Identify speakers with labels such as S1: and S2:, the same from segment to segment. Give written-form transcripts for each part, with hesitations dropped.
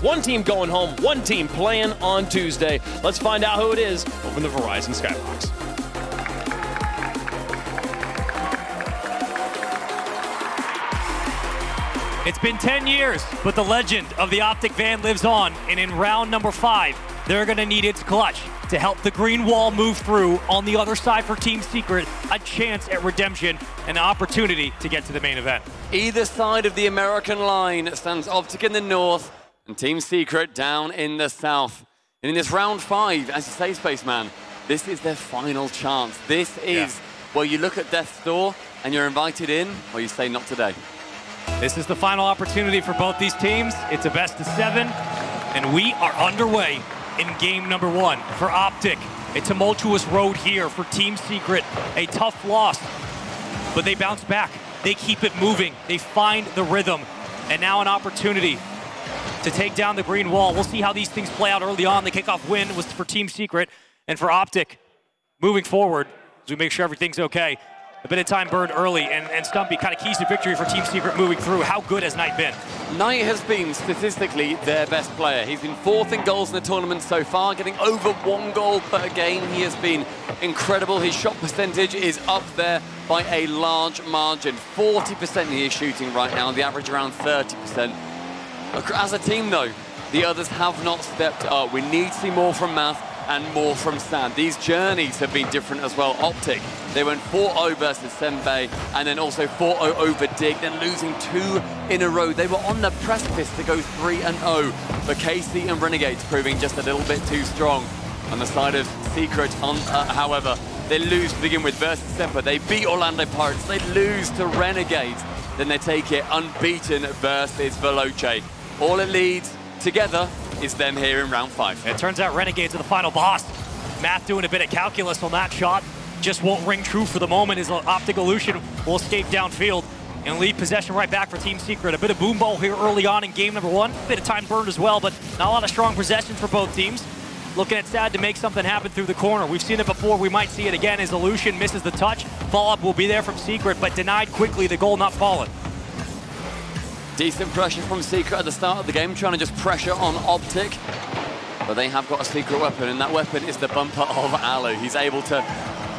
S1: One team going home, one team playing on Tuesday. Let's find out who it is over in the Verizon Skybox.
S2: It's been 10 years, but the legend of the OpTic van lives on, and in round number 5, they're gonna need its clutch to help the green wall move through. On the other side for Team Secret, a chance at redemption and an opportunity to get to the main event.
S3: Either side of the American line stands OpTic in the north and Team Secret down in the south. And in this round 5, as you say, Spaceman, this is their final chance. This is where you look at Death's Door and you're invited in, or you say not today.
S2: This is the final opportunity for both these teams. It's a best of 7, and we are underway in game number 1 for OpTic. A tumultuous road here for Team Secret. A tough loss, but they bounce back. They keep it moving. They find the rhythm, and now an opportunity to take down the green wall. We'll see how these things play out early on. The kickoff win was for Team Secret, and for OpTic, moving forward, as we make sure everything's okay. A bit of time burned early, and Stumpy kind of keys to victory for Team Secret moving through. How good has Knight been?
S3: Knight has been statistically their best player. He's been 4th in goals in the tournament so far, getting over 1 goal per game. He has been incredible. His shot percentage is up there by a large margin. 40% he is shooting right now, the average around 30%. As a team, though, the others have not stepped up. We need to see more from Math and more from Sand. These journeys have been different as well. OpTic, they went 4-0 versus Senbei, and then also 4-0 over Dig, then losing 2 in a row. They were on the precipice to go 3-0, but KC and Renegades proving just a little bit too strong. On the side of Secret, however, they lose to begin with versus Semper. They beat Orlando Pirates, they lose to Renegades, then they take it unbeaten versus Veloce. All it leads together is them here in round 5.
S2: It turns out Renegades are the final boss. Math doing a bit of calculus on that shot. Just won't ring true for the moment. His OpTic illusion will escape downfield and leave possession right back for Team Secret. A bit of boom ball here early on in game number 1. A bit of time burned as well, but not a lot of strong possessions for both teams. Looking at Sad to make something happen through the corner. We've seen it before. We might see it again. His illusion misses the touch. Follow-up will be there from Secret, but denied quickly. The goal not fallen.
S3: Decent pressure from Secret at the start of the game, trying to just pressure on OpTic. But they have got a secret weapon, and that weapon is the bumper of Alu. He's able to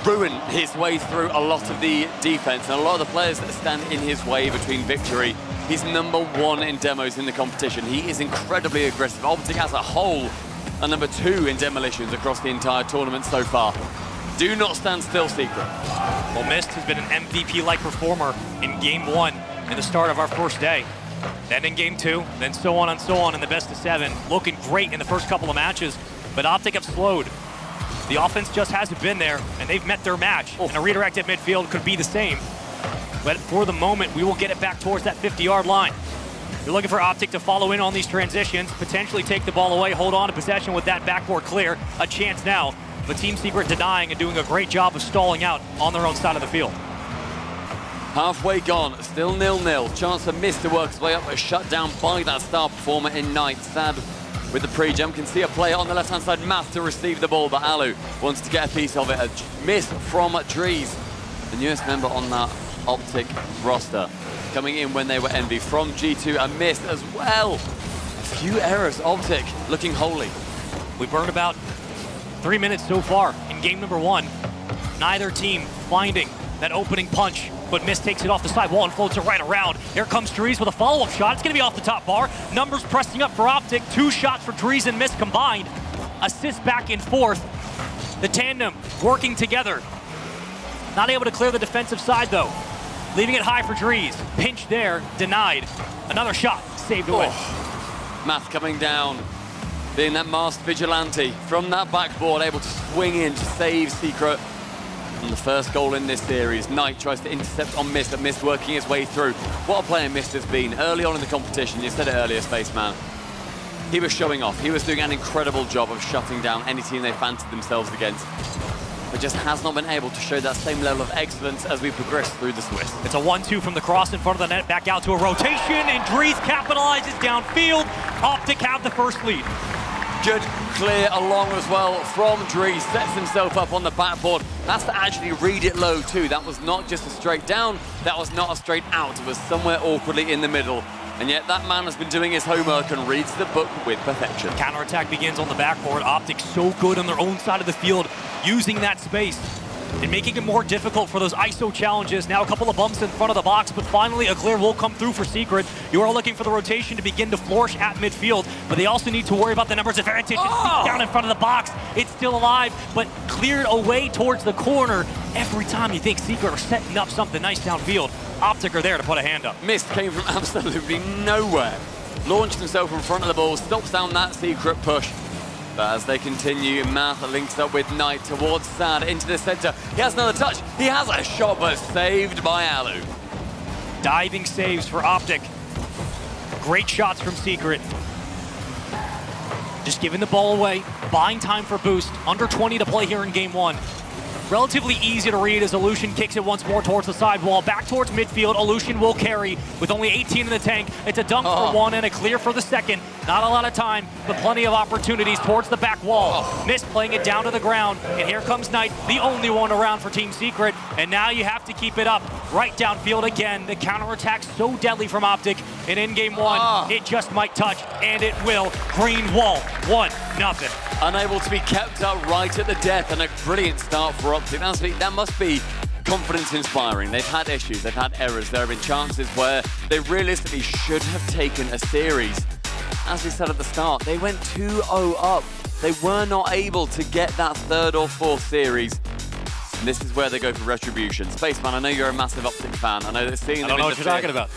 S3: ruin his way through a lot of the defense, and a lot of the players that stand in his way between victory. He's number 1 in demos in the competition. He is incredibly aggressive. OpTic as a whole are number 2 in demolitions across the entire tournament so far. Do not stand still, Secret.
S2: Well, Mist has been an MVP-like performer in game 1 and the start of our first day. Then in game 2, then so on and so on in the best of 7. Looking great in the first couple of matches, but OpTic have slowed. The offense just hasn't been there, and they've met their match. And a redirect at midfield could be the same. But for the moment, we will get it back towards that 50-yard line. You're looking for OpTic to follow in on these transitions, potentially take the ball away, hold on to possession with that backboard clear. A chance now, but Team Secret denying and doing a great job of stalling out on their own side of the field.
S3: Halfway gone, still 0-0. Chance for Mist to work his way up, but shut down by that star performer in Knight. Sad with the pre-jump. Can see a player on the left-hand side, Math, to receive the ball, but Alu wants to get a piece of it. A miss from Dries, the newest member on that OpTic roster. Coming in when they were envy from G2, a miss as well. A few errors, OpTic looking holy.
S2: We burned about 3 minutes so far in game number 1. Neither team finding that opening punch, but Mist takes it off the side wall and floats it right around. Here comes Dries with a follow-up shot. It's going to be off the top bar. Numbers pressing up for OpTic. 2 shots for Dries and Mist combined. Assists back and forth. The tandem working together. Not able to clear the defensive side, though. Leaving it high for Dries. Pinch there, denied. Another shot, saved away.
S3: Math coming down, being that masked vigilante from that backboard, able to swing in to save Secret. And the first goal in this series. Knight tries to intercept on Mist, but Mist working his way through. What a player Mist has been early on in the competition. You said it earlier, Spaceman. He was showing off. He was doing an incredible job of shutting down any team they fancied themselves against, but just has not been able to show that same level of excellence as we progress through the Swiss.
S2: It's a 1-2 from the cross in front of the net, back out to a rotation, and Dries capitalizes downfield. OpTic have the first lead.
S3: Good clear along as well from Dries, sets himself up on the backboard. Has to actually read it low too. That was not just a straight down, that was not a straight out. It was somewhere awkwardly in the middle. And yet that man has been doing his homework and reads the book with perfection.
S2: Counterattack begins on the backboard. OpTic so good on their own side of the field, using that space and making it more difficult for those ISO challenges. Now a couple of bumps in front of the box, but finally a clear will come through for Secret. You are looking for the rotation to begin to flourish at midfield, but they also need to worry about the numbers advantage. It's down in front of the box. It's still alive, but cleared away towards the corner. Every time you think Secret are setting up something nice downfield, OpTic are there to put a hand up.
S3: Mist came from absolutely nowhere. Launched himself in front of the ball, stops down that Secret push. But as they continue, Math links up with Knight towards Sad into the center. He has another touch. He has a shot, but saved by Alu.
S2: Diving saves for OpTic. Great shots from Secret. Just giving the ball away, buying time for boost. Under 20 to play here in game one. Relatively easy to read as Aleutian kicks it once more towards the sidewall. Back towards midfield, Aleutian will carry with only 18 in the tank. It's a dunk for one and a clear for the second. Not a lot of time, but plenty of opportunities towards the back wall. Mist playing it down to the ground, and here comes Knight, the only one around for Team Secret. And now you have to keep it up right downfield again. The counterattack so deadly from OpTic, and in game one, it just might touch, and it will. Green wall, 1-0.
S3: Unable to be kept up right at the death, and a brilliant start for OpTic. That must be confidence inspiring. They've had issues, they've had errors. There have been chances where they realistically should have taken a series. As we said at the start, they went 2-0 up. They were not able to get that third or fourth series. And this is where they go for retribution. Spaceman, I know you're a massive OpTic fan. I know that seeing them
S2: I don't know what you're talking about.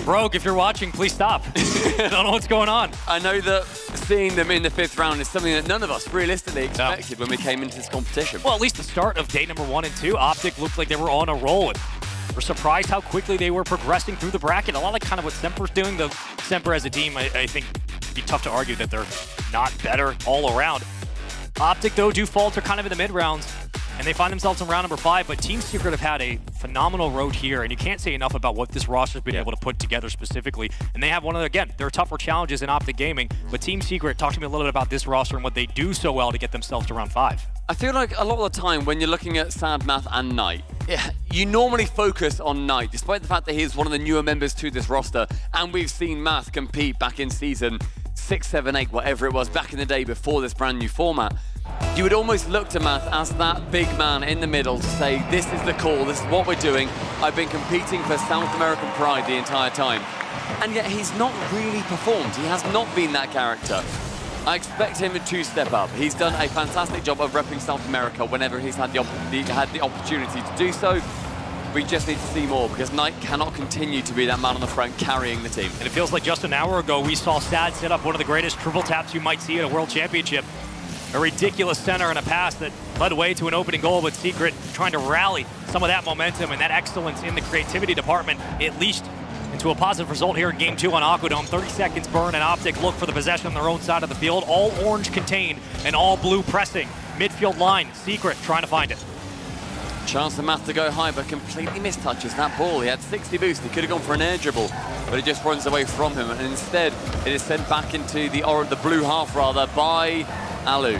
S2: Rogue, if you're watching, please stop. I don't know what's going on.
S3: I know that seeing them in the fifth round is something that none of us realistically expected when we came into this competition.
S2: Well, at least the start of day number 1 and 2, OpTic looked like they were on a roll. And we're surprised how quickly they were progressing through the bracket. A lot like kind of what Semper's doing. Though Semper as a team, I think it'd be tough to argue that they're not better all around. OpTic, though, do falter kind of in the mid-rounds, and they find themselves in round number 5, but Team Secret have had a phenomenal road here, and you can't say enough about what this roster's been able to put together specifically. And they have one of the, again, there are tougher challenges in OpTic Gaming, but Team Secret, talk to me a little bit about this roster and what they do so well to get themselves to round 5.
S3: I feel like a lot of the time when you're looking at Sad, Math, and Knight, you normally focus on Knight, despite the fact that he's one of the newer members to this roster, and we've seen Math compete back in season 6, 7, 8, whatever it was, back in the day before this brand new format. You would almost look to Math as that big man in the middle to say, this is the call, this is what we're doing. I've been competing for South American pride the entire time. And yet he's not really performed. He has not been that character. I expect him to step up. He's done a fantastic job of repping South America whenever he's had the opportunity to do so. We just need to see more, because Knight cannot continue to be that man on the front carrying the team.
S2: And it feels like just an hour ago, we saw Sad set up one of the greatest triple taps you might see at a World Championship. A ridiculous center and a pass that led way to an opening goal, with Secret trying to rally some of that momentum and that excellence in the creativity department, at least into a positive result here in game 2 on Aquadome. 30 seconds burn, and OpTic look for the possession on their own side of the field. All orange contained and all blue pressing. Midfield line, Secret trying to find it.
S3: Chance for Math to go high, but completely mistouches that ball. He had 60 boost. He could have gone for an air dribble, but it just runs away from him, and instead it is sent back into the blue half rather by Alu.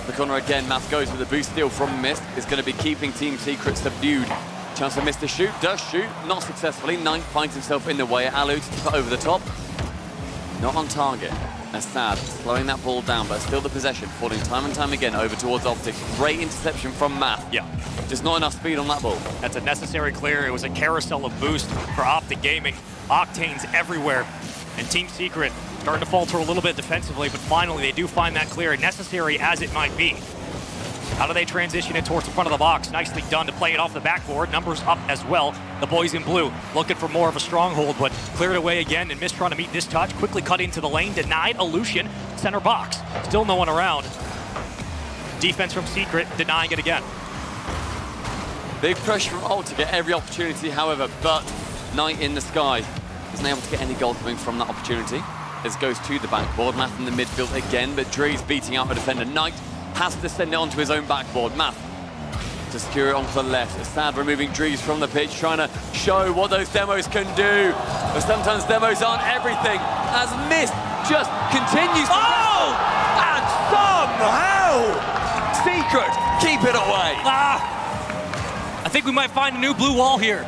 S3: The corner again, Math goes with a boost steal from Mist. Is going to be keeping Team Secret subdued. Chance for Mist to shoot, does shoot, not successfully. Knight finds himself in the way. Alu to tip it over the top. Not on target. Sad slowing that ball down, but still the possession, falling time and time again over towards OpTic. Great interception from Math.
S2: Yeah.
S3: Just not enough speed on that ball.
S2: That's a necessary clear. It was a carousel of boost for OpTic Gaming. Octanes everywhere. And Team Secret starting to falter a little bit defensively, but finally they do find that clear, necessary as it might be. How do they transition it towards the front of the box? Nicely done to play it off the backboard. Numbers up as well. The boys in blue looking for more of a stronghold, but cleared away again, and Mist trying to meet this touch. Quickly cut into the lane, denied. Aleutian, center box. Still no one around. Defense from Secret, denying it again.
S3: Big pressure from OpTic at every opportunity, however, but Knight in the sky isn't able to get any goal coming from that opportunity. This goes to the backboard. Math in the midfield again, but Dre's beating out a defender. Knight has to send it onto his own backboard. Math to secure it onto the left. Sad removing Drees from the pitch, trying to show what those demos can do. But sometimes demos aren't everything, as Mist just continues to and somehow Secret keep it away.
S2: I think we might find a new blue wall here.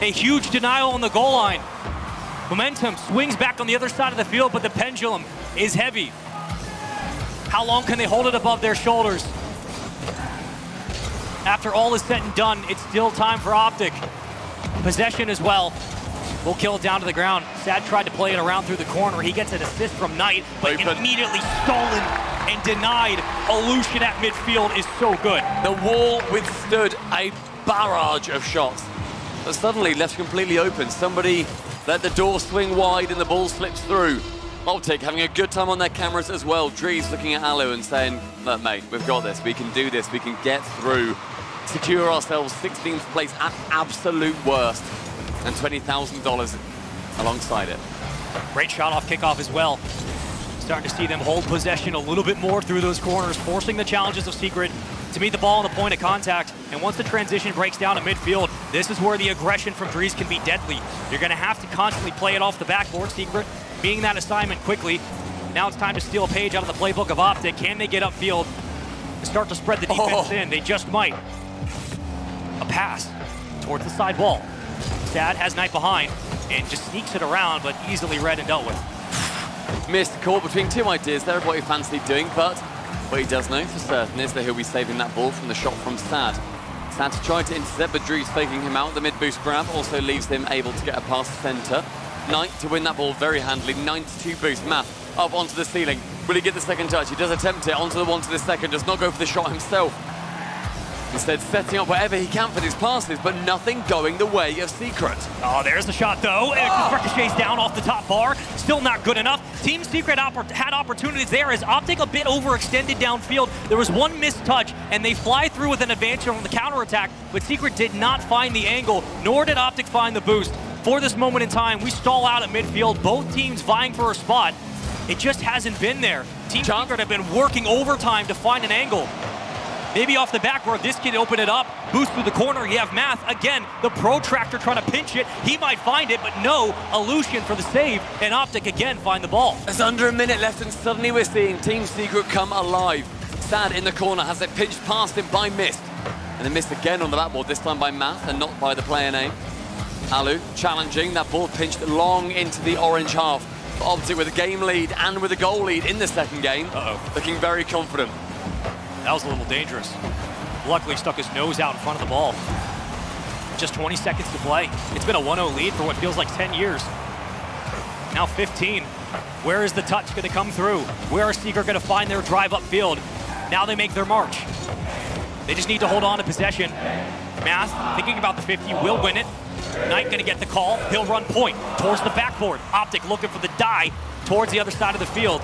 S2: A huge denial on the goal line. Momentum swings back on the other side of the field, but the pendulum is heavy. How long can they hold it above their shoulders? After all is said and done, it's still time for OpTic. Possession as well. We'll kill it down to the ground. Sad tried to play it around through the corner. He gets an assist from Knight, but immediately stolen and denied. Illusion at midfield is so good.
S3: The wall withstood a barrage of shots, but suddenly left completely open. Somebody let the door swing wide and the ball slips through. OpTic having a good time on their cameras as well. Dries looking at Alu and saying, look, mate, we've got this. We can do this. We can get through. Secure ourselves 16th place at absolute worst and $20,000 alongside it.
S2: Great shot off kickoff as well. Starting to see them hold possession a little bit more through those corners, forcing the challenges of Secret to meet the ball on the point of contact. And once the transition breaks down at midfield, this is where the aggression from Dries can be deadly. You're going to have to constantly play it off the backboard. Secret being that assignment quickly. Now it's time to steal a page out of the playbook of OpTic. Can they get upfield and start to spread the defense in? They just might. A pass towards the side wall. Sad has Knight behind and just sneaks it around, but easily read and dealt with.
S3: Missed the call between two ideas there of what he fancied doing, but what he does know for certain is that he'll be saving that ball from the shot from Sad. Sad to try to intercept, but Dries faking him out. The mid-boost grab also leaves him able to get a pass center. Knight to win that ball very handily. 92 boost. Math up onto the ceiling. Will he get the second touch? He does attempt it. Onto the one to the second. Does not go for the shot himself. Instead, setting up whatever he can for these passes, but nothing going the way of Secret.
S2: Oh, there's the shot, though. It ricochets down off the top bar. Still not good enough. Team Secret had opportunities there as OpTic a bit overextended downfield. There was one missed touch, and they fly through with an advantage on the counterattack, but Secret did not find the angle, nor did OpTic find the boost. For this moment in time, we stall out at midfield, both teams vying for a spot. It just hasn't been there. Team Secret have been working overtime to find an angle. Maybe off the backboard, this can open it up. Boost through the corner, you have Math. Again, the protractor trying to pinch it. He might find it, but no. Illusion for the save, and OpTic again find the ball.
S3: There's under a minute left, and suddenly we're seeing Team Secret come alive. Sad in the corner, has it pinched past him by Mist. And then Mist again on the backboard, this time by Math and not by the player name. Alu challenging, that ball pinched long into the orange half. OpTic with a game lead and with a goal lead in the second game. Looking very confident.
S2: That was a little dangerous. Luckily stuck his nose out in front of the ball. Just 20 seconds to play. It's been a 1-0 lead for what feels like 10 years. Now 15. Where is the touch going to come through? Where are Secret going to find their drive upfield? Now they make their march. They just need to hold on to possession. Math, thinking about the 50, will win it. Knight going to get the call. He'll run point towards the backboard. OpTic looking for the die towards the other side of the field.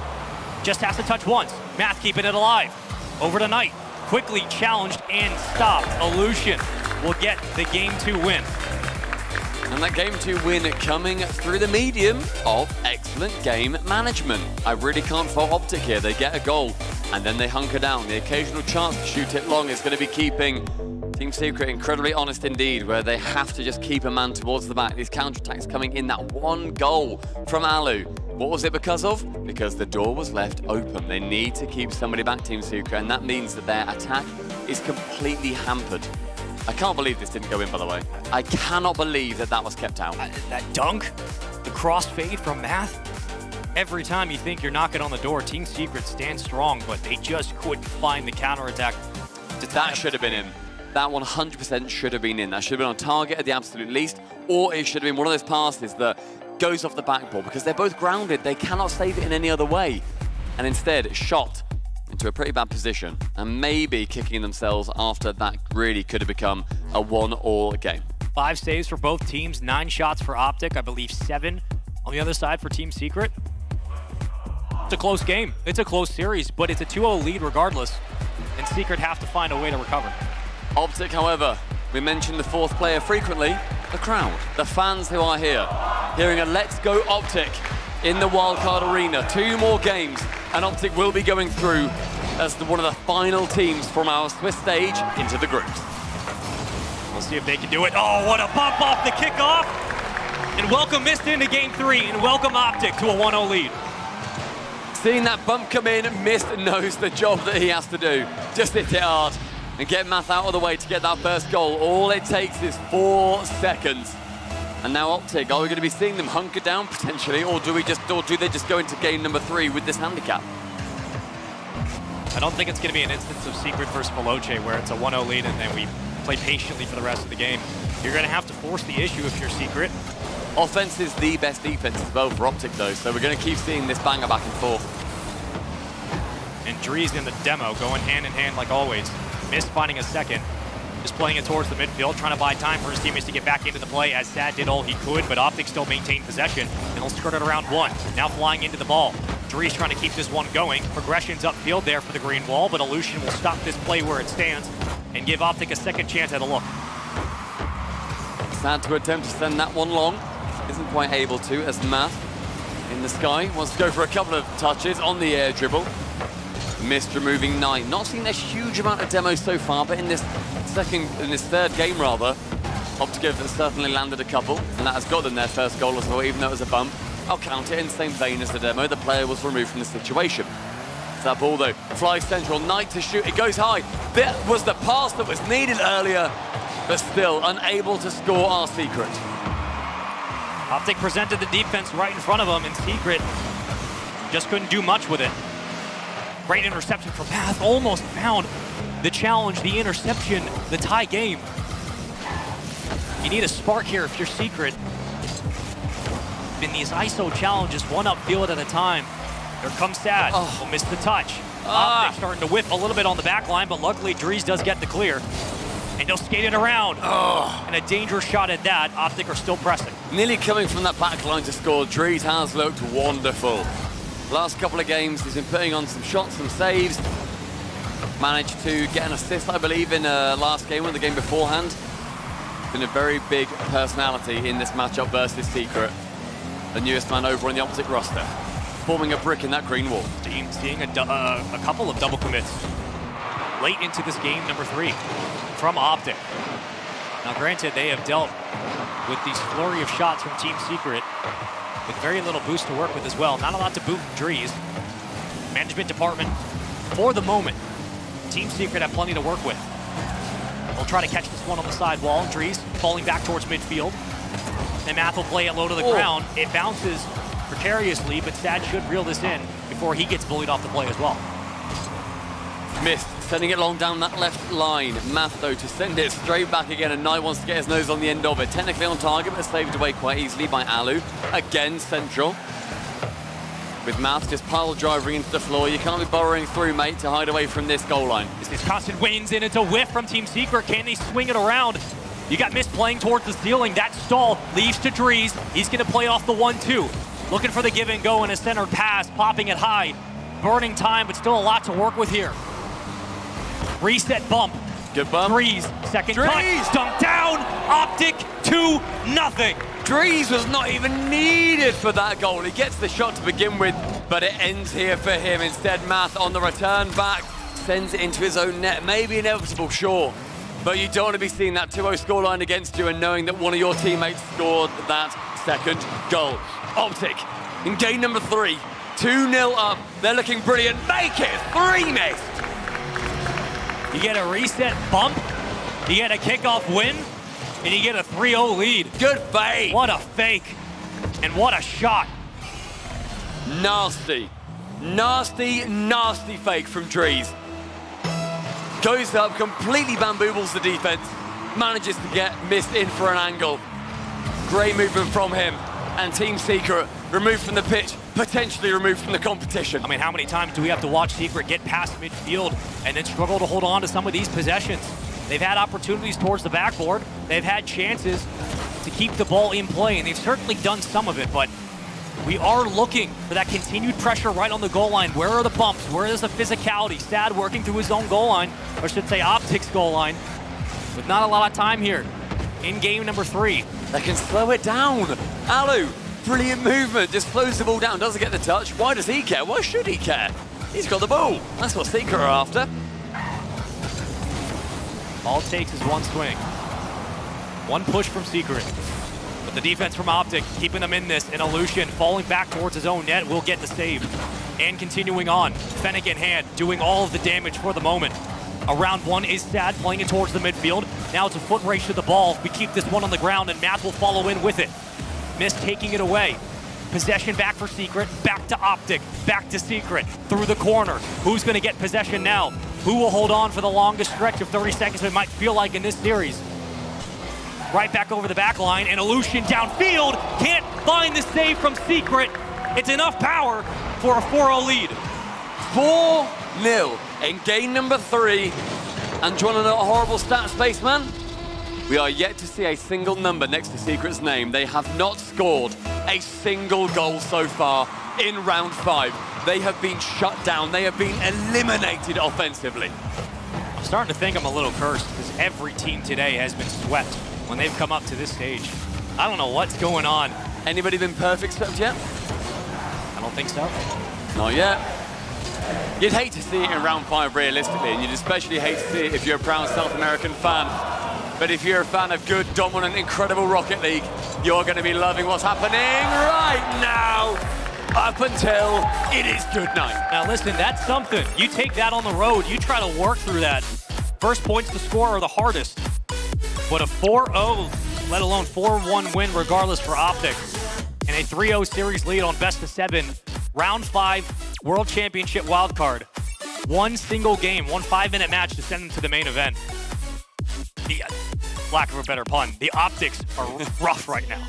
S2: Just has to touch once. Math keeping it alive. Over to Knight. Quickly challenged and stopped. Illusion will get the Game 2 win.
S3: And that Game 2 win coming through the medium of excellent game management. I really can't fault OpTic here. They get a goal and then they hunker down. The occasional chance to shoot it long is going to be keeping Team Secret incredibly honest indeed, where they have to just keep a man towards the back. These counterattacks coming in, that one goal from Alu. What was it because of? Because the door was left open. They need to keep somebody back, Team Secret, and that means that their attack is completely hampered. I can't believe this didn't go in, by the way. I cannot believe that that was kept out.
S2: That dunk, the crossfade from Math. Every time you think you're knocking on the door, Team Secret stands strong, but they just couldn't find the counterattack.
S3: That should have been in. That 100% should have been in. That should have been on target at the absolute least, or it should have been one of those passes that goes off the backboard because they're both grounded. They cannot save it in any other way. And instead, shot into a pretty bad position and maybe kicking themselves after that really could have become a 1-all game.
S2: 5 saves for both teams, 9 shots for OpTic, I believe 7 on the other side for Team Secret. It's a close game. It's a close series, but it's a 2-0 lead regardless, and Secret have to find a way to recover.
S3: OpTic, however, we mentioned the fourth player frequently, the crowd, the fans who are here, hearing a Let's Go OpTic in the Wildcard Arena. 2 more games, and OpTic will be going through as one of the final teams from our Swiss stage into the groups.
S2: We'll see if they can do it. Oh, what a bump off the kickoff! And welcome Mist into Game 3, and welcome OpTic to a 1-0 lead.
S3: Seeing that bump come in, Mist knows the job that he has to do. Just hit it hard and get Math out of the way to get that first goal. All it takes is 4 seconds. And now OpTic, are we going to be seeing them hunker down potentially, or do they just go into game number 3 with this handicap?
S2: I don't think it's going to be an instance of Secret versus Veloce where it's a 1-0 lead and then we play patiently for the rest of the game. You're going to have to force the issue if you're Secret.
S3: Offense is the best defense as well for OpTic though, so we're going to keep seeing this banger back and forth.
S2: And Drees in the demo going hand in hand like always. Missed finding a second. Just playing it towards the midfield, trying to buy time for his teammates to get back into the play, as Sad did all he could, but OpTic still maintained possession, and he'll skirt it around 1. Now flying into the ball. Drees trying to keep this one going. Progression's upfield there for the green wall, but Illusion will stop this play where it stands and give OpTic a second chance at a look.
S3: Sad to attempt to send that one long. Isn't quite able to, as Math in the sky wants to go for a couple of touches on the air dribble. Missed removing 9. Not seen a huge amount of demos so far, but in this third game rather, OpTic have certainly landed a couple, and that has got them their first goal as well, even though it was a bump. I'll count it in the same vein as the demo. The player was removed from the situation. That ball though, flies central, Knight to shoot, it goes high. That was the pass that was needed earlier, but still unable to score our Secret.
S2: OpTic presented the defense right in front of him, and Secret just couldn't do much with it. Great interception from Math, almost found the challenge, the interception, the tie game. You need a spark here if you're Secret. In these ISO challenges, one upfield at a time. Here comes Sad. Oh, missed the touch. OpTic starting to whip a little bit on the back line, but luckily Drees does get the clear. And they'll skate it around. And a dangerous shot at that. OpTic are still pressing.
S3: Nearly coming from that back line to score. Drees has looked wonderful. Last couple of games, he's been putting on some shots, some saves. Managed to get an assist, I believe, in last game or the game beforehand. Been a very big personality in this matchup versus Secret. The newest man over on the OpTic roster. Forming a brick in that green wall.
S2: Team seeing a couple of double commits late into this game number 3 from OpTic. Now granted, they have dealt with these flurry of shots from Team Secret with very little boost to work with as well. Not a lot to boot Drees. Management department, for the moment, Team Secret have plenty to work with. They'll try to catch this one on the sidewall. Drees falling back towards midfield. And Math will play it low to the ground. It bounces precariously, but Sad should reel this in before he gets bullied off the play as well.
S3: Missed, sending it long down that left line. Math, though, to send it straight back again, and Knight wants to get his nose on the end of it. Technically on target, but saved away quite easily by Alu. Again, central. With Math just pile driving into the floor. You can't be burrowing through, mate, to hide away from this goal line.
S2: This constant wins in. It's a whiff from Team Secret. Can they swing it around? You got Mist playing towards the ceiling. That stall leaves to Drees. He's going to play off the 1-2. Looking for the give and go and a center pass, popping it high. Burning time, but still a lot to work with here. Reset bump.
S3: Good bump.
S2: Drees, second touch. Dunked down. OpTic 2-0.
S3: Drees was not even needed for that goal. He gets the shot to begin with, but it ends here for him. Instead, Math on the return back sends it into his own net. Maybe inevitable, sure. But you don't want to be seeing that 2-0 scoreline against you and knowing that one of your teammates scored that second goal. OpTic in game number 3, 2-0 up. They're looking brilliant. Make it 3 missed.
S2: You get a reset bump, you get a kickoff win, and you get a 3-0 lead.
S3: Good fake.
S2: What a fake, and what a shot.
S3: Nasty, nasty, nasty fake from Drees. Goes up, completely bamboozles the defense, manages to get Mist in for an angle. Great movement from him, and Team Secret removed from the pitch, potentially removed from the competition.
S2: I mean, how many times do we have to watch Secret get past midfield and then struggle to hold on to some of these possessions? They've had opportunities towards the backboard. They've had chances to keep the ball in play, and they've certainly done some of it, but we are looking for that continued pressure right on the goal line. Where are the bumps? Where is the physicality? Sad working through his own goal line, or I should say OpTic's goal line, with not a lot of time here in game number 3.
S3: They can slow it down. Alu, brilliant movement, just slows the ball down, doesn't get the touch. Why does he care? Why should he care? He's got the ball. That's what Secret are after.
S2: All it takes is one swing. One push from Secret. But the defense from OpTic keeping them in this. And Illusion falling back towards his own net will get the save. And continuing on. Fennec in hand, doing all of the damage for the moment. Around 1 is Sad, playing it towards the midfield. Now it's a foot race to the ball. We keep this one on the ground, and Math will follow in with it. Mist taking it away. Possession back for Secret, back to OpTic, back to Secret, through the corner. Who's going to get possession now? Who will hold on for the longest stretch of 30 seconds it might feel like in this series? Right back over the back line, and Illusion downfield. Can't find the save from Secret. It's enough power for a 4-0 lead.
S3: 4-0 in game number 3. And do you want to know a horrible stat, Spaceman? We are yet to see a single number next to Secret's name. They have not scored a single goal so far in round 5. They have been shut down. They have been eliminated offensively.
S2: I'm starting to think I'm a little cursed because every team today has been swept when they've come up to this stage. I don't know what's going on.
S3: Anybody been perfect swept yet?
S2: I don't think so.
S3: Not yet. You'd hate to see it in round 5 realistically, and you'd especially hate to see it if you're a proud South American fan. But if you're a fan of good, dominant, incredible Rocket League, you're going to be loving what's happening right now, up until it is good night.
S2: Now listen, that's something. You take that on the road, you try to work through that. First points to score are the hardest. But a 4-0, let alone 4-1 win regardless for OpTic. And a 3-0 series lead on best of 7. Round 5, World Championship Wildcard. One single game, one 5-minute match to send them to the main event. The, lack of a better pun, the optics are rough right now.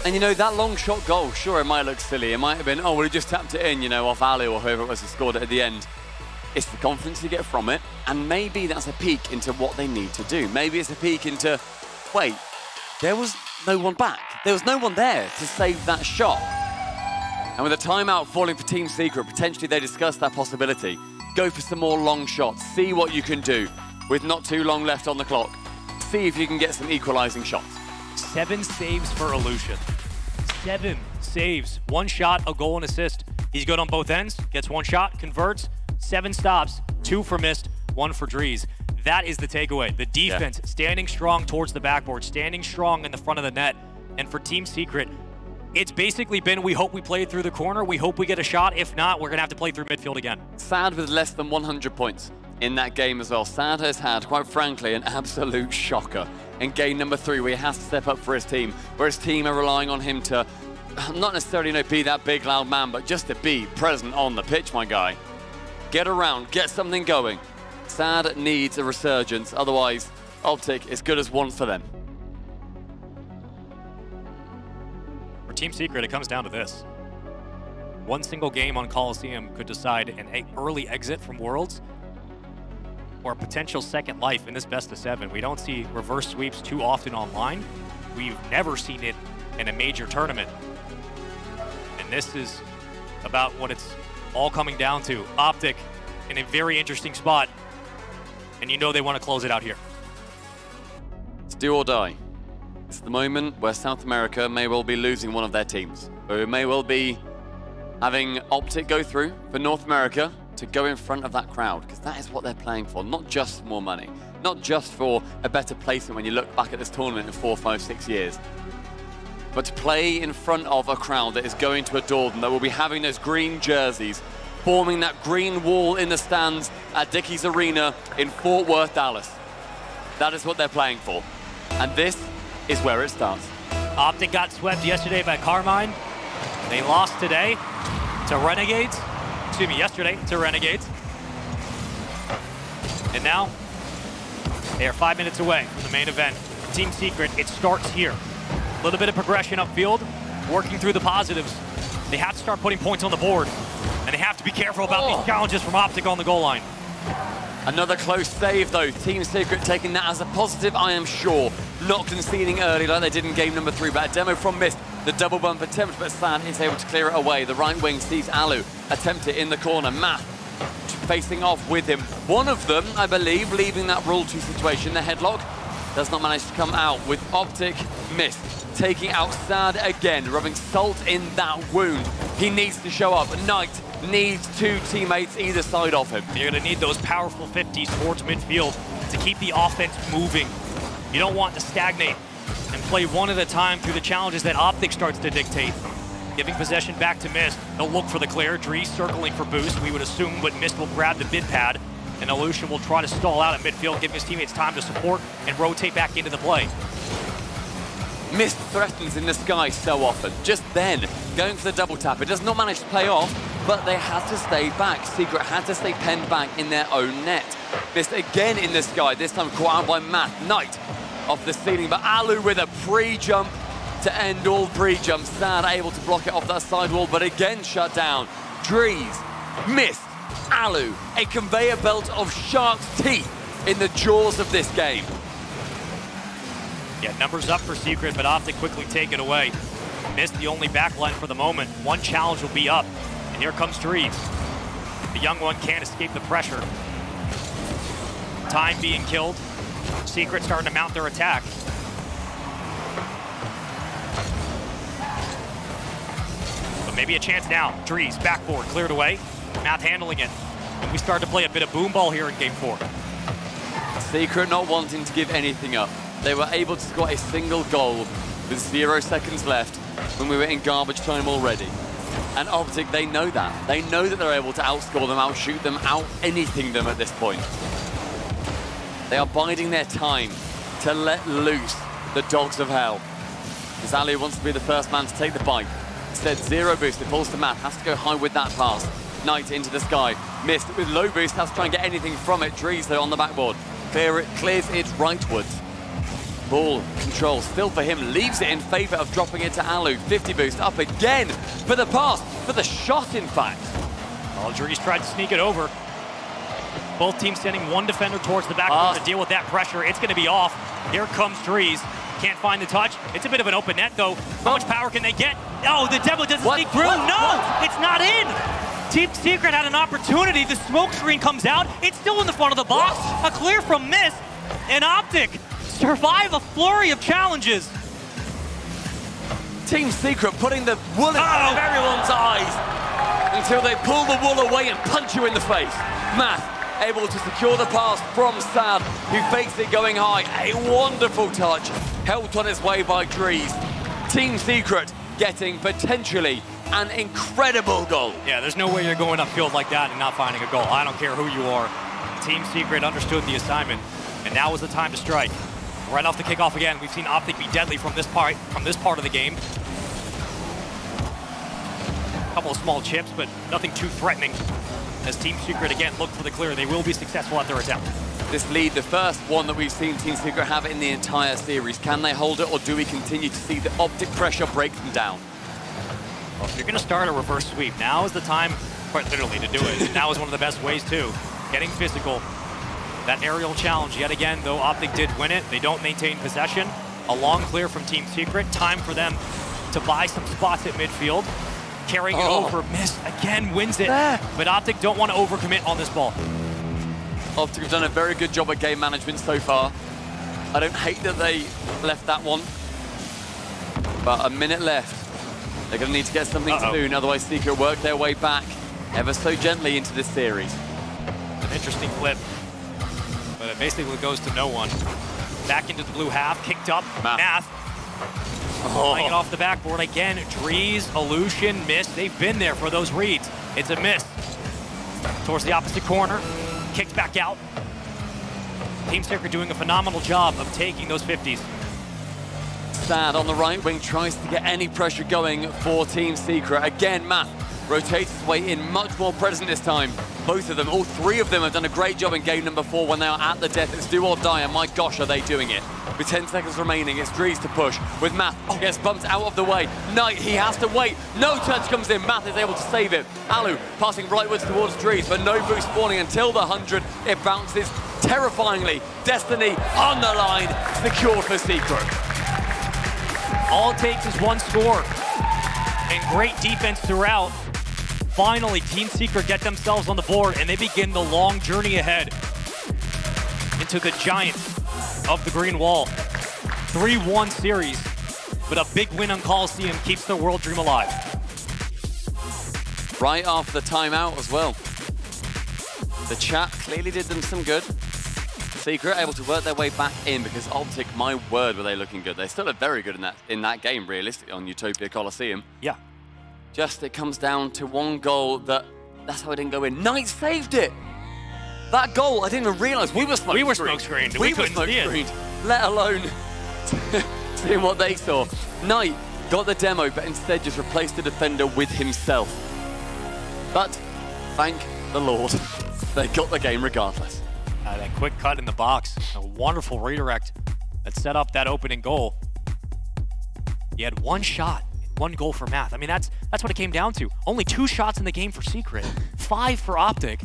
S3: And you know, that long shot goal, sure, it might look silly. It might have been, oh, well, he just tapped it in, you know, off Ali or whoever it was who scored it at the end. It's the confidence you get from it, and maybe that's a peek into what they need to do. Maybe it's a peek into, wait, there was no one back. There was no one there to save that shot. And with a timeout falling for Team Secret, potentially they discuss that possibility. Go for some more long shots. See what you can do with not too long left on the clock. See if you can get some equalizing shots.
S2: 7 saves for Illusion. 7 saves. 1 shot, a goal and assist. He's good on both ends. Gets 1 shot, converts. 7 stops, 2 for Mist, 1 for Drees. That is the takeaway. The defense standing strong towards the backboard, standing strong in the front of the net. And for Team Secret, it's basically been, we hope we play through the corner. We hope we get a shot. If not, we're going to have to play through midfield again.
S3: Sad with less than 100 points in that game as well. Sad has had, quite frankly, an absolute shocker in game number 3, where he has to step up for his team, where his team are relying on him to not necessarily, you know, be that big, loud man, but just to be present on the pitch, my guy. Get around, get something going. Sad needs a resurgence, otherwise OpTic is good as one for them.
S2: For Team Secret, it comes down to this. 1 single game on Coliseum could decide an early exit from Worlds or a potential second life in this best of 7. We don't see reverse sweeps too often online. We've never seen it in a major tournament. And this is about what it's all coming down to. OpTic in a very interesting spot. And you know they want to close it out here.
S3: It's do or die. It's the moment where South America may well be losing one of their teams. Or it may well be having OpTic go through for North America to go in front of that crowd, because that is what they're playing for, not just for more money, not just for a better placement when you look back at this tournament in 4, 5, 6 years, but to play in front of a crowd that is going to adore them, that will be having those green jerseys, forming that green wall in the stands at Dickies Arena in Fort Worth, Dallas. That is what they're playing for, and this is where it starts.
S2: OpTic got swept yesterday by Carmine. They lost today to Renegades. Excuse me, yesterday to Renegades. And now, they are 5 minutes away from the main event. Team Secret, it starts here. A little bit of progression upfield, working through the positives. They have to start putting points on the board, and they have to be careful about these challenges from OpTic on the goal line.
S3: Another close save, though. Team Secret taking that as a positive, I am sure. Not conceding early like they did in game number 3, but a demo from Mist. The double bump attempt, but San is able to clear it away. The right wing sees Alu attempt it in the corner. Math facing off with him. One of them, I believe, leaving that Rule 2 situation. The headlock does not manage to come out with OpTic. Mist taking out Sad again, rubbing salt in that wound. He needs to show up. Knight needs 2 teammates either side of him.
S2: You're going to need those powerful 50s towards midfield to keep the offense moving. You don't want to stagnate and play one at a time through the challenges that OpTic starts to dictate. Giving possession back to Mist. They'll look for the clear. Drees circling for boost, we would assume, but Mist will grab the bid pad. and Illusion will try to stall out at midfield, giving his teammates time to support and rotate back into the play.
S3: Mist threatens in the sky so often. Just then, going for the double tap. It does not manage to pay off, but they had to stay back. Secret had to stay penned back in their own net. Mist again in the sky, this time caught out by Matt. Knight off the ceiling, but Alu with a pre-jump to end all pre-jumps. Sad able to block it off that sidewall, but again shut down. Drees, Mist, Alu, a conveyor belt of shark's teeth in the jaws of this game.
S2: Yeah, numbers up for Secret, but OpTic quickly take it away. Missed the only backline for the moment. One challenge will be up, and here comes Drees. The young one can't escape the pressure. Time being killed. Secret starting to mount their attack. But maybe a chance now. Drees, backboard, cleared away. Math handling it. And we start to play a bit of boom ball here in game 4.
S3: Secret not wanting to give anything up. They were able to score a single goal with 0 seconds left when we were in garbage time already. And OpTic, they know that. They know that they're able to outscore them, outshoot them, out-anything them at this point. They are biding their time to let loose the dogs of hell. Alu wants to be the first man to take the bite. Instead, 0 boost, it falls to Matt, has to go high with that pass. Knight into the sky, Missed with low boost, has to try and get anything from it. Drees, though, on the backboard. Clears it rightwards. Ball control still for him, leaves it in favor of dropping it to Alu. 50 boost up again for the pass, for the shot, in fact.
S2: Well, Drees tried to sneak it over. Both teams sending one defender towards the backboard to deal with that pressure. It's going to be off. Here comes Drees. Can't find the touch. It's a bit of an open net, though. How much power can they get? Oh, the Devil doesn't sneak through. No, it's not in. Team Secret had an opportunity. The smoke screen comes out. It's still in the front of the box. A clear from Mist. And OpTic survive a flurry of challenges.
S3: Team Secret putting the wool in front of everyone's eyes until they pull the wool away and punch you in the face. Math able to secure the pass from Sad, who fakes it going high. A wonderful touch, helped on its way by Drees. Team Secret getting potentially an incredible goal.
S2: Yeah, there's no way you're going upfield like that and not finding a goal. I don't care who you are. Team Secret understood the assignment, and now was the time to strike. Right off the kickoff again, we've seen OpTic be deadly from this part of the game. A couple of small chips, but nothing too threatening. As Team Secret again look for the clear, they will be successful at their attempt.
S3: This lead, the first one that we've seen Team Secret have in the entire series. Can they hold it, or do we continue to see the OpTic pressure break them down?
S2: Well, if you're going to start a reverse sweep, now is the time, quite literally, to do it. Now is one of the best ways, too. Getting physical. That aerial challenge, yet again, though OpTic did win it, they don't maintain possession. A long clear from Team Secret. Time for them to buy some spots at midfield. Carrying it over, Mist again wins it. But OpTic don't want to overcommit on this ball.
S3: OpTic have done a very good job at game management so far. I don't hate that they left that one. But a minute left. They're going to need to get something soon, otherwise Secret work their way back ever so gently into this series.
S2: An interesting flip, but it basically goes to no one. Back into the blue half, kicked up, Math. Playing it off the backboard again. Drees, Illusion, Mist, they've been there for those reads. It's a miss. Towards the opposite corner, kicked back out. Team Secret doing a phenomenal job of taking those 50s.
S3: Sad on the right wing tries to get any pressure going for Team Secret. Again, Math rotates his way in, much more present this time. Both of them, all three of them have done a great job in game number 4 when they are at the death. It's do or die, and my gosh, are they doing it. With 10 seconds remaining, it's Drees to push. With Math, gets bumped out of the way. Knight, he has to wait. No touch comes in. Math is able to save it. Alu passing rightwards towards Drees, but no boost spawning until the 100. It bounces terrifyingly. Destiny on the line, secure for Secret.
S2: All it takes is one score and great defense throughout. Finally, Team Secret get themselves on the board, and they begin the long journey ahead into the giants of the Green Wall. 3-1 series, but a big win on Coliseum keeps their world dream alive.
S3: Right after the timeout as well. The chat clearly did them some good. Secret able to work their way back in, because OpTic, my word, were they looking good. They still are very good in that game, realistically, on Utopia Coliseum.
S2: Yeah.
S3: Just it comes down to one goal that's how it didn't go in. Knight saved it! That goal, I didn't even realize we were smoke
S2: We were smoke screened.
S3: We were smoke screened, let alone seeing what they saw. Knight got the demo, but instead just replaced the defender with himself. But thank the Lord, they got the game regardless.
S2: That quick cut in the box, a wonderful redirect that set up that opening goal. He had one shot, one goal for Math. I mean, that's what it came down to. Only 2 shots in the game for Secret, 5 for OpTic.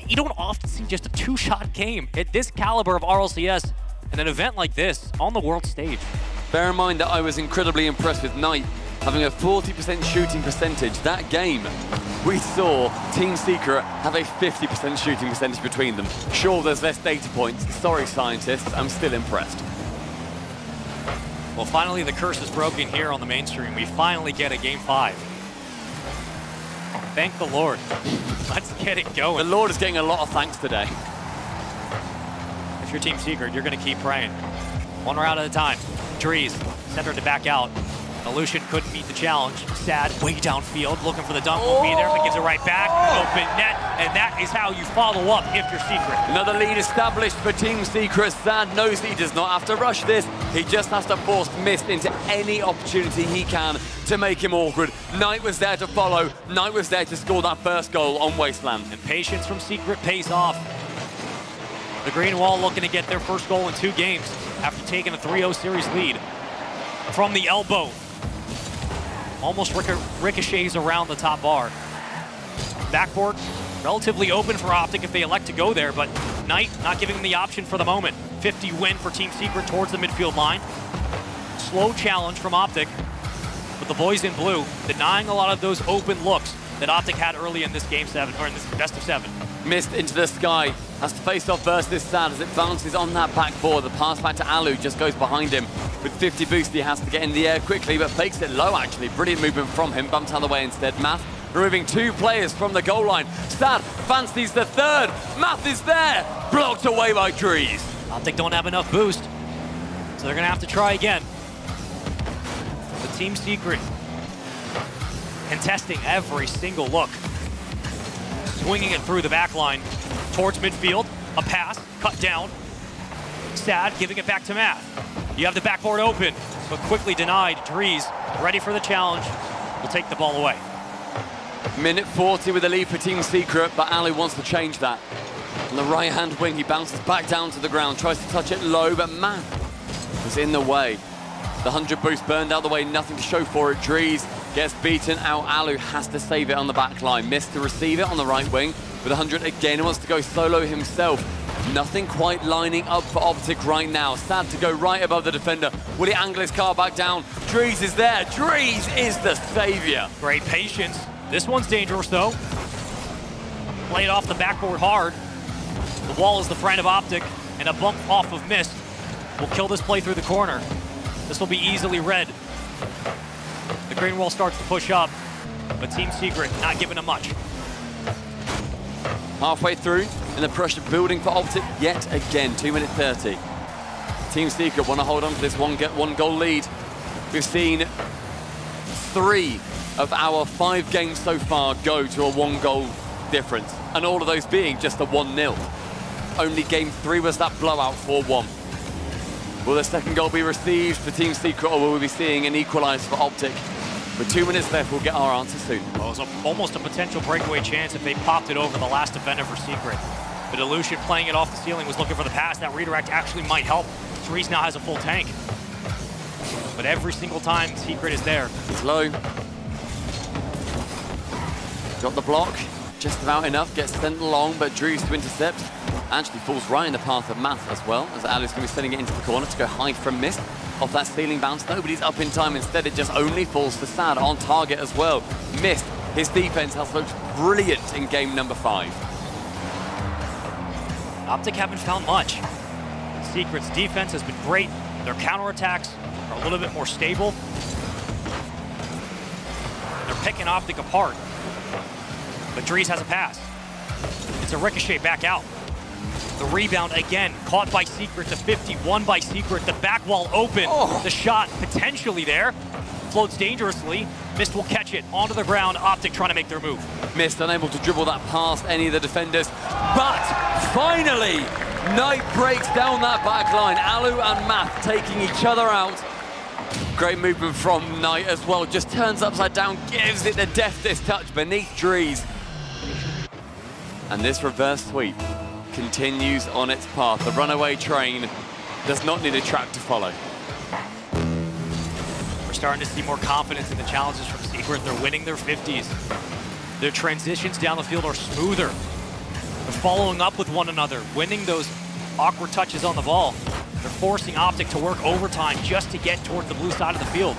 S2: You don't often see just a 2-shot game at this caliber of RLCS and an event like this on the world stage.
S3: Bear in mind that I was incredibly impressed with Knight having a 40% shooting percentage. That game, we saw Team Secret have a 50% shooting percentage between them. Sure, there's less data points. Sorry, scientists, I'm still impressed.
S2: Well, finally, the curse is broken here on the mainstream. We finally get a Game 5. Thank the Lord. Let's get it going.
S3: The Lord is getting a lot of thanks today.
S2: If you're Team Secret, you're going to keep praying. One round at a time. Drees, center to back out. Illusion couldn't meet the challenge. Sad, way downfield, looking for the dunk. Won't be there, but gives it right back. Open net, and that is how you follow up if you're Secret.
S3: Another lead established for Team Secret. Sad knows that he does not have to rush this. He just has to force Mist into any opportunity he can to make him awkward. Knight was there to follow. Knight was there to score that first goal on Wasteland.
S2: And patience from Secret pays off. The Green Wall looking to get their first goal in 2 games after taking a 3-0 series lead. From the elbow. Almost ricochets around the top bar. Backboard, relatively open for OpTic if they elect to go there, but Knight not giving them the option for the moment. 50 win for Team Secret towards the midfield line. Slow challenge from OpTic, but the boys in blue denying a lot of those open looks that OpTic had early in this Game 7, or in this best of 7.
S3: Mist into the sky, has to face off versus Sad as it bounces on that backboard. The pass back to Alu just goes behind him. With 50 boost, he has to get in the air quickly, but fakes it low, actually. Brilliant movement from him, bumps out of the way instead. Math removing 2 players from the goal line. Sad fancies the third. Math is there, blocked away by Drees.
S2: OpTic don't have enough boost, so they're gonna have to try again. The Team Secret contesting every single look. Swinging it through the back line towards midfield. A pass, cut down. Sad giving it back to Math. You have the backboard open, but quickly denied. Drees, ready for the challenge, will take the ball away.
S3: Minute 40 with a lead for Team Secret, but Ali wants to change that. On the right-hand wing, he bounces back down to the ground, tries to touch it low, but Math was in the way. The 100 boost burned out the way, nothing to show for it. Drees gets beaten out. Alu has to save it on the back line. Missed to receive it on the right wing. With 100 again, wants to go solo himself. Nothing quite lining up for OpTic right now. Sad to go right above the defender. Will he angle his car back down? Drees is there. Drees is the savior.
S2: Great patience. This one's dangerous though. Play it off the backboard hard. The wall is the friend of OpTic, and a bump off of Mist will kill this play through the corner. This will be easily read. The green wall starts to push up, but Team Secret not giving them much.
S3: Halfway through, and the pressure building for OpTic yet again. 2 minutes 30. Team Secret want to hold on to this one goal lead. We've seen 3 of our 5 games so far go to a 1-goal difference, and all of those being just a 1-0. Only game 3 was that blowout 4-1. Will the second goal be received for Team Secret, or will we be seeing an equaliser for OpTic? With 2 minutes left, we'll get our answer soon.
S2: Well, it was almost a potential breakaway chance if they popped it over the last defender for Secret. But Illusion playing it off the ceiling was looking for the pass. That redirect actually might help. Drees now has a full tank. But every single time, Secret is there.
S3: It's low. Got the block, just about enough. Gets sent along, but Drees to intercept. Actually falls right in the path of Math as well, as Ali's going to be sending it into the corner to go hide from Mist. Off that ceiling bounce, nobody's up in time. Instead, it just only falls for Sad on target as well. Mist, his defense has looked brilliant in game number 5.
S2: OpTic haven't found much. Secret's defense has been great. Their counterattacks are a little bit more stable. They're picking OpTic apart. But Drees has a pass. It's a ricochet back out. The rebound again, caught by Secret to 51 by Secret. The back wall open. The shot potentially there. Floats dangerously. Mist will catch it onto the ground. OpTic trying to make their move.
S3: Mist unable to dribble that past any of the defenders. But finally, Knight breaks down that back line. Alu and Math taking each other out. Great movement from Knight as well. Just turns upside down, gives it the deftest touch beneath Drees. And this reverse sweep continues on its path. The runaway train does not need a track to follow.
S2: We're starting to see more confidence in the challenges from Secret. They're winning their 50s. Their transitions down the field are smoother. They're following up with one another, winning those awkward touches on the ball. They're forcing OpTic to work overtime just to get towards the blue side of the field.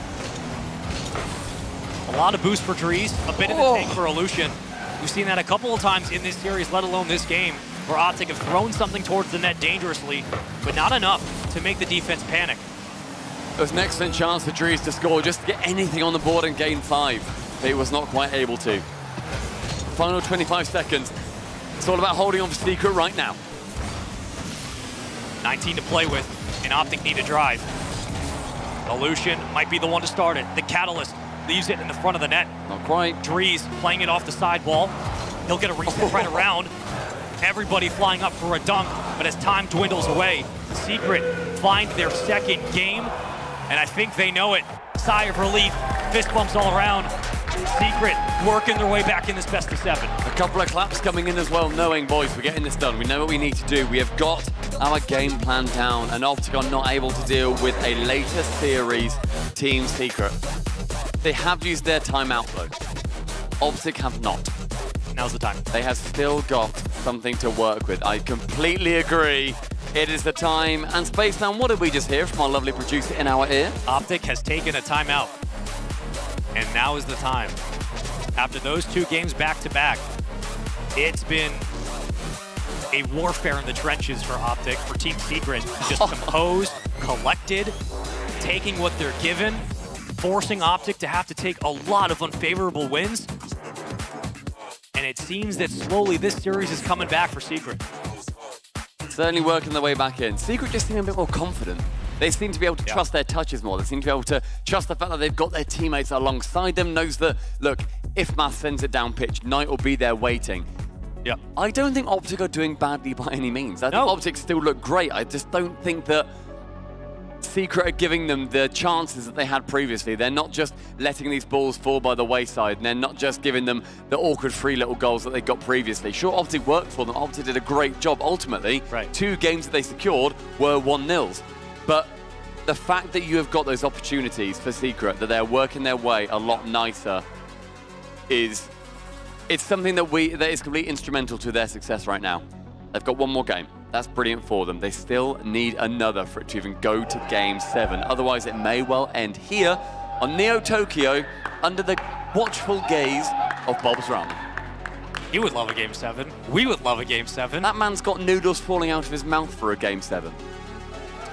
S2: A lot of boost for Drees, a bit in the tank for Illusion. We've seen that a couple of times in this series, let alone this game, where OpTic have thrown something towards the net dangerously, but not enough to make the defense panic.
S3: It was an excellent chance for Drees to score, just to get anything on the board in game 5, but he was not quite able to. Final 25 seconds. It's all about holding on for Secret right now.
S2: 19 to play with, and OpTic need a drive. Illusion might be the one to start it. The Catalyst leaves it in the front of the net.
S3: Not quite.
S2: Drees playing it off the sidewall. He'll get a reset right around. Everybody flying up for a dunk, but as time dwindles away, Secret find their second game, and I think they know it. Sigh of relief, fist bumps all around. Secret working their way back in this best of 7.
S3: A couple of claps coming in as well, knowing, boys, we're getting this done. We know what we need to do. We have got our game plan down, and OpTic are not able to deal with a later series Team Secret. They have used their timeout, though. OpTic have not.
S2: Now's the time.
S3: They have still got something to work with. I completely agree. It is the time and space. Now, what did we just hear from our lovely producer in our ear?
S2: OpTic has taken a timeout, and now is the time. After those 2 games back-to-back, it's been a warfare in the trenches for OpTic, for Team Secret. Just composed, collected, taking what they're given, forcing OpTic to have to take a lot of unfavorable wins. And it seems that slowly this series is coming back for Secret.
S3: Certainly working their way back in. Secret just seem a bit more confident. They seem to be able to trust their touches more. They seem to be able to trust the fact that they've got their teammates alongside them, knows that, look, if Math sends it down pitch, Knight will be there waiting.
S2: Yeah.
S3: I don't think OpTic are doing badly by any means. I think OpTic still look great. I just don't think that Secret are giving them the chances that they had previously. They're not just letting these balls fall by the wayside, and they're not just giving them the awkward free little goals that they got previously. Sure, OpTic worked for them. OpTic did a great job ultimately.
S2: Right.
S3: 2 games that they secured were 1-0s. But the fact that you have got those opportunities for Secret, that they're working their way a lot nicer, it's something that is completely instrumental to their success right now. They've got 1 more game. That's brilliant for them. They still need another for it to even go to game 7. Otherwise, it may well end here on Neo Tokyo under the watchful gaze of Bob's Ramen.
S2: He would love a game 7. We would love a game 7.
S3: That man's got noodles falling out of his mouth for a game 7.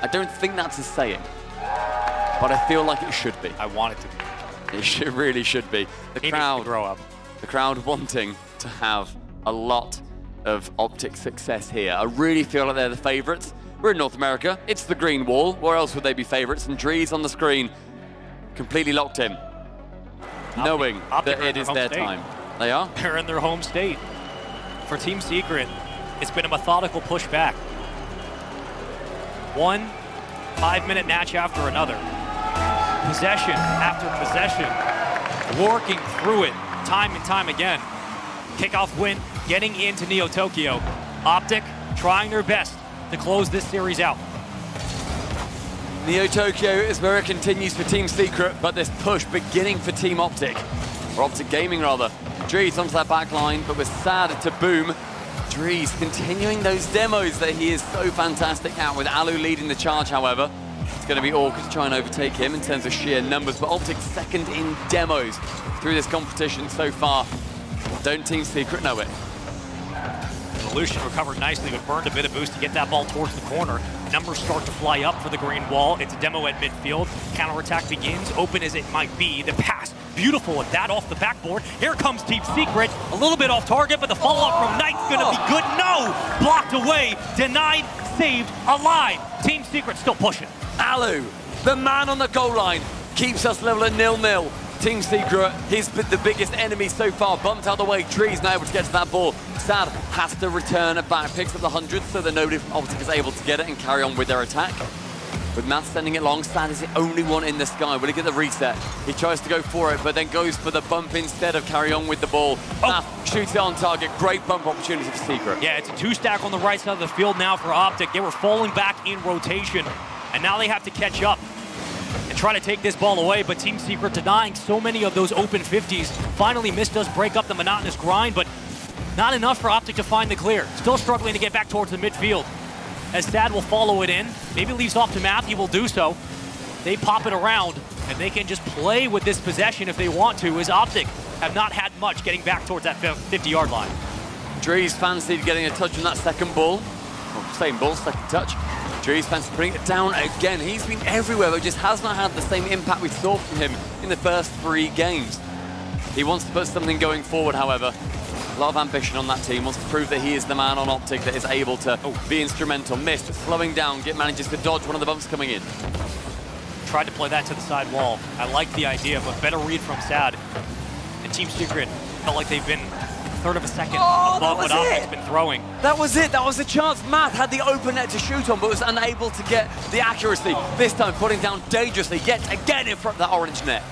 S3: I don't think that's a saying, but I feel like it should be.
S2: I want it to be.
S3: It really should be.
S2: He needs to grow up.
S3: The crowd wanting to have a lot of OpTic success here. I really feel like they're the favorites. We're in North America. It's the green wall. Where else would they be favorites? And Drees on the screen, completely locked in, knowing that it is their time. They are?
S2: They're in their home state. For Team Secret, it's been a methodical pushback. 1 5-minute match after another. Possession after possession. Working through it time and time again. Kickoff win, getting into Neo Tokyo. OpTic trying their best to close this series out.
S3: Neo Tokyo is where it continues for Team Secret, but this push beginning for Team OpTic. Or OpTic Gaming, rather. Drees onto that back line, but was sad to boom. Drees continuing those demos that he is so fantastic at, with Alu leading the charge, however. It's going to be awkward to try and overtake him in terms of sheer numbers, but OpTic second in demos through this competition so far. Don't Team Secret know it?
S2: Illusion recovered nicely, but burned a bit of boost to get that ball towards the corner. Numbers start to fly up for the green wall. It's a demo at midfield. Counterattack begins, open as it might be. The pass, beautiful at that off the backboard. Here comes Team Secret. A little bit off target, but the follow-up from Knight's gonna be good. No! Blocked away, denied, saved, alive. Team Secret still pushing.
S3: Alu, the man on the goal line, keeps us level at 0-0. Team Secret, he's the biggest enemy so far. Bumped out of the way. Trees now able to get to that ball. Sad has to return it back. Picks up the 100 so that nobody from OpTic is able to get it and carry on with their attack. With Matt sending it long, Sad is the only one in the sky. Will he get the reset? He tries to go for it, but then goes for the bump instead of carry on with the ball. Matt shoots it on target. Great bump opportunity for Secret.
S2: Yeah, it's a two-stack on the right side of the field now for OpTic. They were falling back in rotation, and now they have to catch up and try to take this ball away, but Team Secret denying so many of those open 50s. Finally, Mist does break up the monotonous grind, but not enough for OpTic to find the clear. Still struggling to get back towards the midfield. As Sad will follow it in, maybe leaves off to Math, he will do so. They pop it around, and they can just play with this possession if they want to, as OpTic have not had much getting back towards that 50-yard line.
S3: Drees fancied getting a touch on that second ball. Well, same ball, second touch. Drees fancied putting it down again. He's been everywhere, but just has not had the same impact we saw from him in the first 3 games. He wants to put something going forward, however. A lot of ambition on that team. Wants to prove that he is the man on OpTic that is able to be instrumental. Mist slowing down, manages to dodge one of the bumps coming in.
S2: Tried to play that to the side wall. I like the idea, but better read from Sad. And Team Secret felt like they've been a third of a second above what OpTic's been throwing.
S3: That was it. That was the chance. Matt had the open net to shoot on, but was unable to get the accuracy. This time putting down dangerously, yet again in front of that orange net.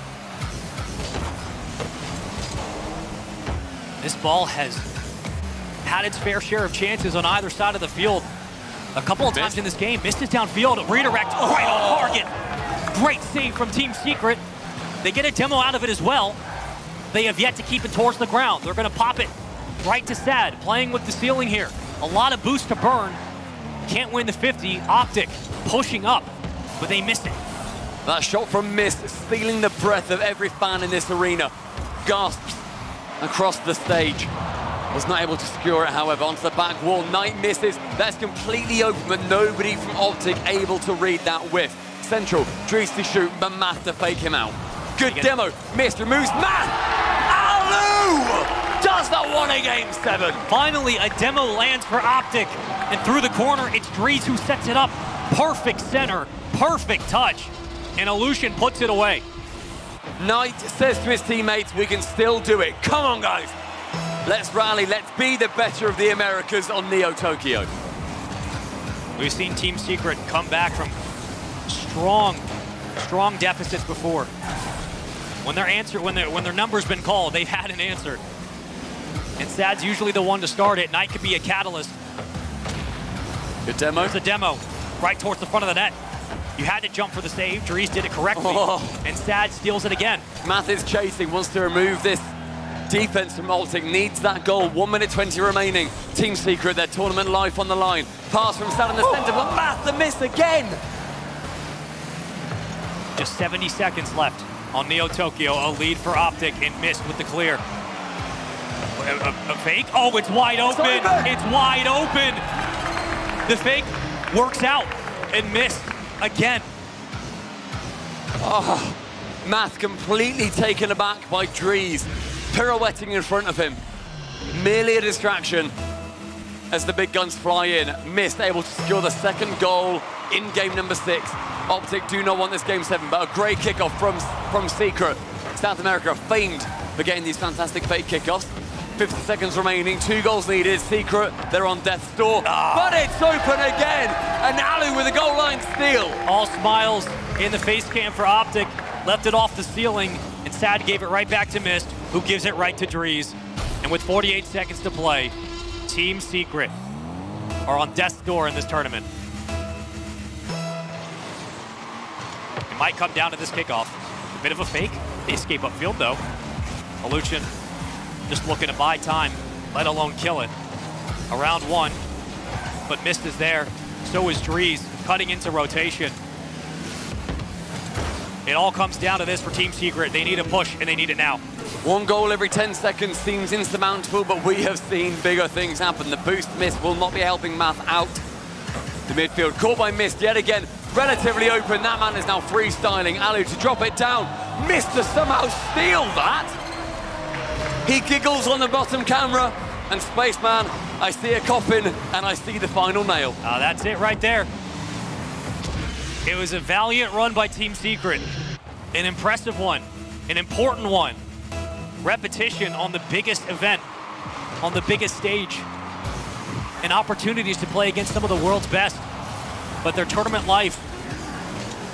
S2: This ball has had its fair share of chances on either side of the field. A couple of times in this game, Mist is downfield, redirect right on target. Great save from Team Secret. They get a demo out of it as well. They have yet to keep it towards the ground. They're gonna pop it right to Sad, playing with the ceiling here. A lot of boost to burn. Can't win the 50. OpTic pushing up, but they missed it.
S3: That shot from Mist, stealing the breath of every fan in this arena. Gasps across the stage. Was not able to secure it, however, onto the back wall. Knight misses. That's completely open, but nobody from OpTic able to read that whiff. Central, Drees to shoot, but Math to fake him out. Good demo. Mist removes Math. Alu does that one in game 7.
S2: Finally, a demo lands for OpTic, and through the corner, it's Drees who sets it up. Perfect center, perfect touch, and Aleutian puts it away.
S3: Knight says to his teammates, we can still do it. Come on, guys. Let's rally. Let's be the better of the Americas on Neo Tokyo.
S2: We've seen Team Secret come back from strong deficits before. When their number's been called, they've had an answer. And Sad's usually the one to start it. Knight could be a catalyst.
S3: Good demo.
S2: There's a demo right towards the front of the net. You had to jump for the save. Drees did it correctly, and Sad steals it again.
S3: Math is chasing, wants to remove this defense from OpTic, needs that goal. 1 minute 20 remaining. Team Secret, their tournament life on the line. Pass from Sad in the center, but Math the miss again.
S2: Just 70 seconds left on Neo Tokyo. A lead for OpTic, and Mist with the clear. A fake? Oh, it's wide open. It's wide open. The fake works out, and Mist again.
S3: Oh, Math completely taken aback by Drees, pirouetting in front of him. Merely a distraction as the big guns fly in. Mist able to secure the second goal in game number 6. OpTic do not want this game 7, but a great kickoff from Secret. South America famed for getting these fantastic fake kickoffs. 50 seconds remaining, 2 goals needed. Secret, they're on death's door, but it's open again. And Alu with a goal line steal.
S2: All smiles in the face cam for OpTic. Left it off the ceiling, and Sad gave it right back to Mist, who gives it right to Drees. And with 48 seconds to play, Team Secret are on death's door in this tournament. It might come down to this kickoff. A bit of a fake. They escape upfield, though. Aleutian just looking to buy time, let alone kill it. Around 1, but Mist is there. So is Drees, cutting into rotation. It all comes down to this for Team Secret. They need a push, and they need it now.
S3: 1 goal every 10 seconds seems insurmountable, but we have seen bigger things happen. The boost miss will not be helping Math out. The midfield caught by Mist yet again, relatively open. That man is now freestyling. Alu to drop it down. Mist to somehow steal that. He giggles on the bottom camera, and Spaceman, I see a coffin, and I see the final nail.
S2: That's it right there. It was a valiant run by Team Secret, an impressive one. an important one. Repetition on the biggest event, on the biggest stage, and opportunities to play against some of the world's best. But their tournament life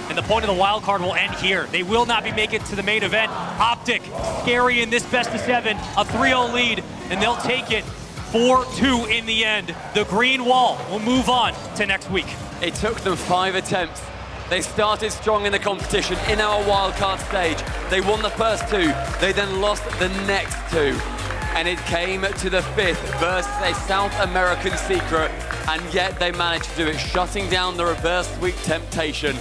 S2: and the point of the wild card will end here. They will not be making it to the main event. OpTic, scary in this best of 7, a 3-0 lead, and they'll take it 4-2 in the end. The green wall will move on to next week.
S3: It took them 5 attempts. They started strong in the competition in our wildcard stage. They won the first 2. They then lost the next 2. And it came to the 5th versus a South American secret. And yet they managed to do it, shutting down the reverse sweep temptation.